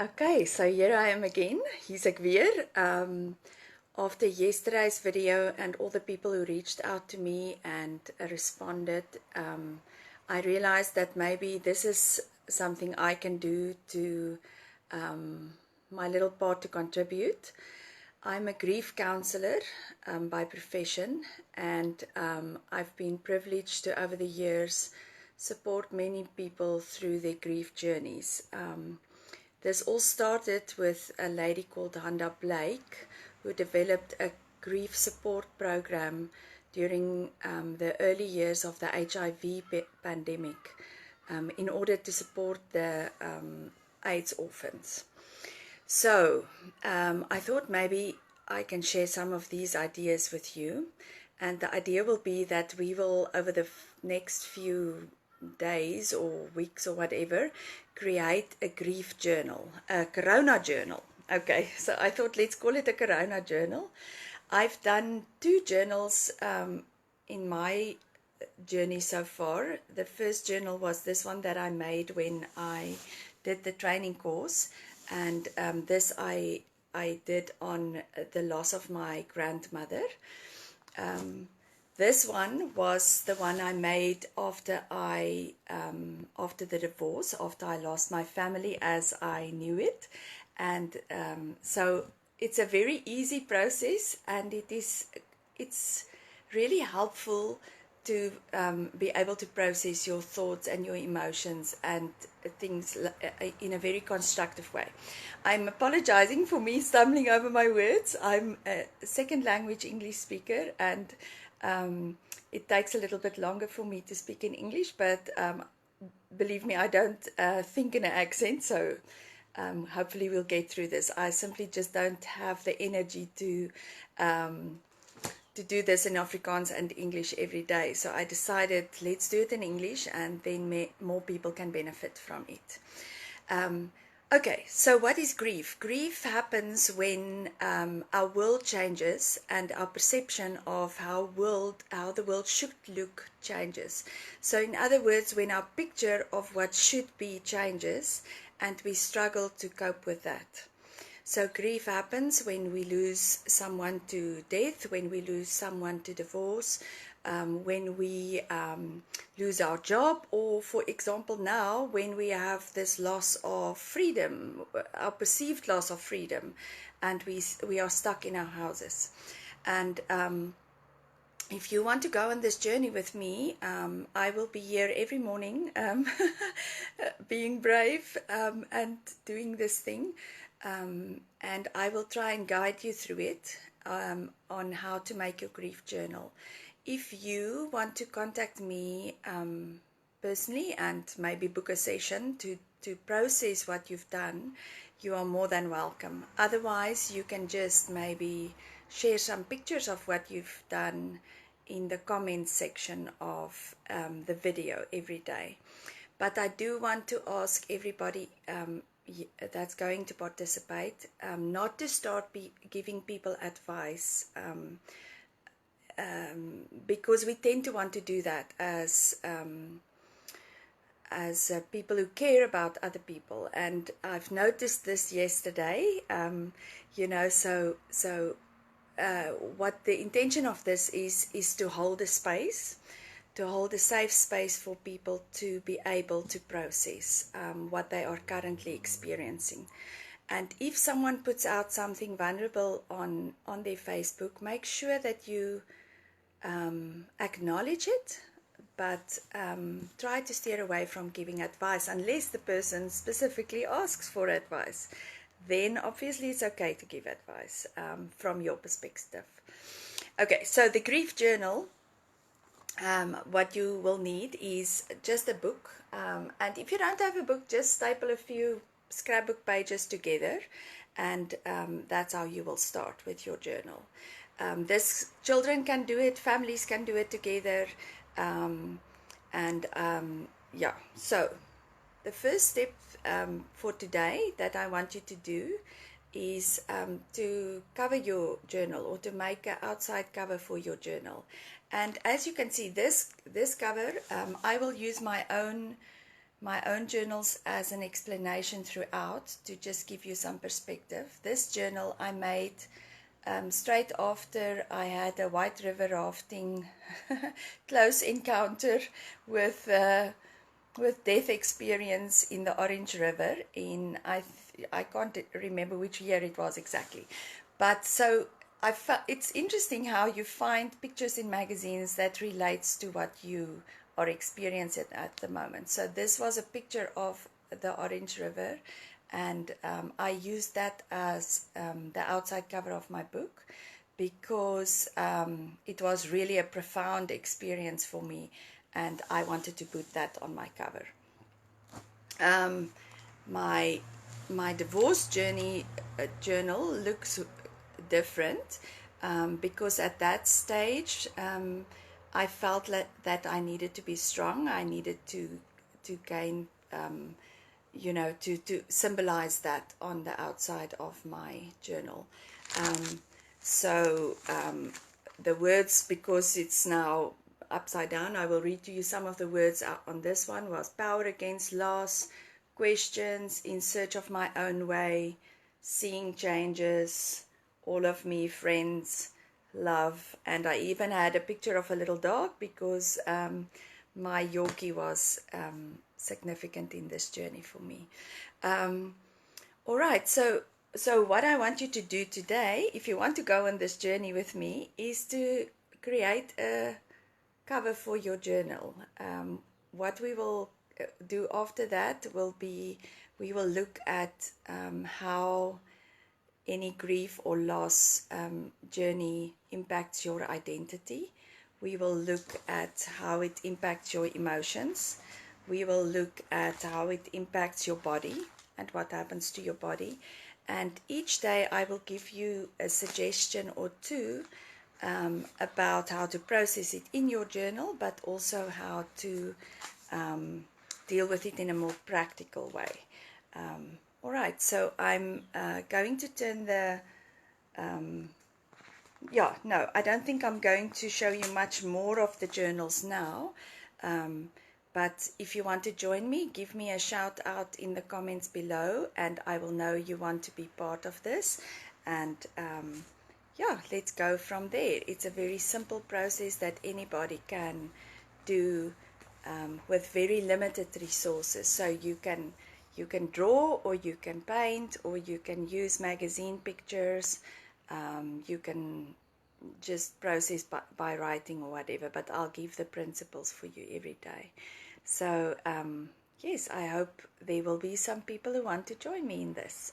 Okay, so here I am again. Hier's ek weer. After yesterday's video and all the people who reached out to me and responded, I realized that maybe this is something I can do to my little part to contribute. I'm a grief counselor by profession, and I've been privileged to, over the years, support many people through their grief journeys. This all started with a lady called Handa Blake, who developed a grief support program during the early years of the HIV pandemic in order to support the AIDS orphans. So I thought maybe I can share some of these ideas with you, and the idea will be that we will, over the next few days or weeks or whatever, create a grief journal, a corona journal. Okay, so I thought let's call it a corona journal. I've done 2 journals in my journey so far. The first journal was this one that I made when I did the training course, and this I did on the loss of my grandmother. This one was the one I made after after the divorce, after I lost my family as I knew it, and so it's a very easy process, and it's really helpful to be able to process your thoughts and your emotions and things in a very constructive way. I'm apologizing for me stumbling over my words. I'm a second language English speaker, and it takes a little bit longer for me to speak in English, but believe me, I don't think in an accent, so hopefully we'll get through this. I simply just don't have the energy to do this in Afrikaans and English every day. So I decided let's do it in English, and then more people can benefit from it. Okay, so what is grief? Grief happens when our world changes and our perception of how the world should look changes. So in other words, when our picture of what should be changes and we struggle to cope with that. So grief happens when we lose someone to death, when we lose someone to divorce, when we lose our job, or for example now when we have this loss of freedom, our perceived loss of freedom, and we are stuck in our houses. And if you want to go on this journey with me, I will be here every morning being brave and doing this thing. And I will try and guide you through it on how to make your grief journal. If you want to contact me personally and maybe book a session to process what you've done, you are more than welcome. Otherwise, you can just maybe share some pictures of what you've done in the comments section of the video every day. But I do want to ask everybody that's going to participate not to start giving people advice, because we tend to want to do that as people who care about other people. And I've noticed this yesterday, what the intention of this is to hold a space, to hold a safe space for people to be able to process what they are currently experiencing. And if someone puts out something vulnerable on their Facebook, make sure that you acknowledge it, but try to steer away from giving advice unless the person specifically asks for advice. Then obviously it's okay to give advice from your perspective. Okay, so the grief journal, what you will need is just a book, and if you don't have a book, just staple a few scrapbook pages together, and that's how you will start with your journal. Children can do it, families can do it together, yeah. So the first step for today that I want you to do is to cover your journal, or to make an outside cover for your journal. And as you can see, this cover, I will use my own my own journals as an explanation throughout to just give you some perspective. This journal I made straight after I had a white river rafting close encounter with death experience in the Orange River in I can't remember which year it was exactly, but so it's interesting how you find pictures in magazines that relates to what you are experiencing at the moment. So this was a picture of the Orange River, and I used that as the outside cover of my book because it was really a profound experience for me, and I wanted to put that on my cover. My divorce journey journal looks different because at that stage I felt that I needed to be strong. I needed to gain to symbolize that on the outside of my journal. The words, because it's now upside down, I will read to you some of the words on this one. Was power against loss, questions, in search of my own way, seeing changes, all of me, friends, love, and I even had a picture of a little dog because my Yorkie was significant in this journey for me. All right, so what I want you to do today, if you want to go on this journey with me, is to create a cover for your journal. What we will do after that will be, we will look at how any grief or loss journey impacts your identity. We will look at how it impacts your emotions. We will look at how it impacts your body and what happens to your body. And each day I will give you a suggestion or two about how to process it in your journal, but also how to deal with it in a more practical way. All right, so I'm going to turn the... I don't think I'm going to show you much more of the journals now. But if you want to join me, give me a shout out in the comments below, and I will know you want to be part of this. And let's go from there. It's a very simple process that anybody can do with very limited resources. So you can draw, or you can paint, or you can use magazine pictures. You can just process by writing or whatever, but I'll give the principles for you every day. So yes, I hope there will be some people who want to join me in this.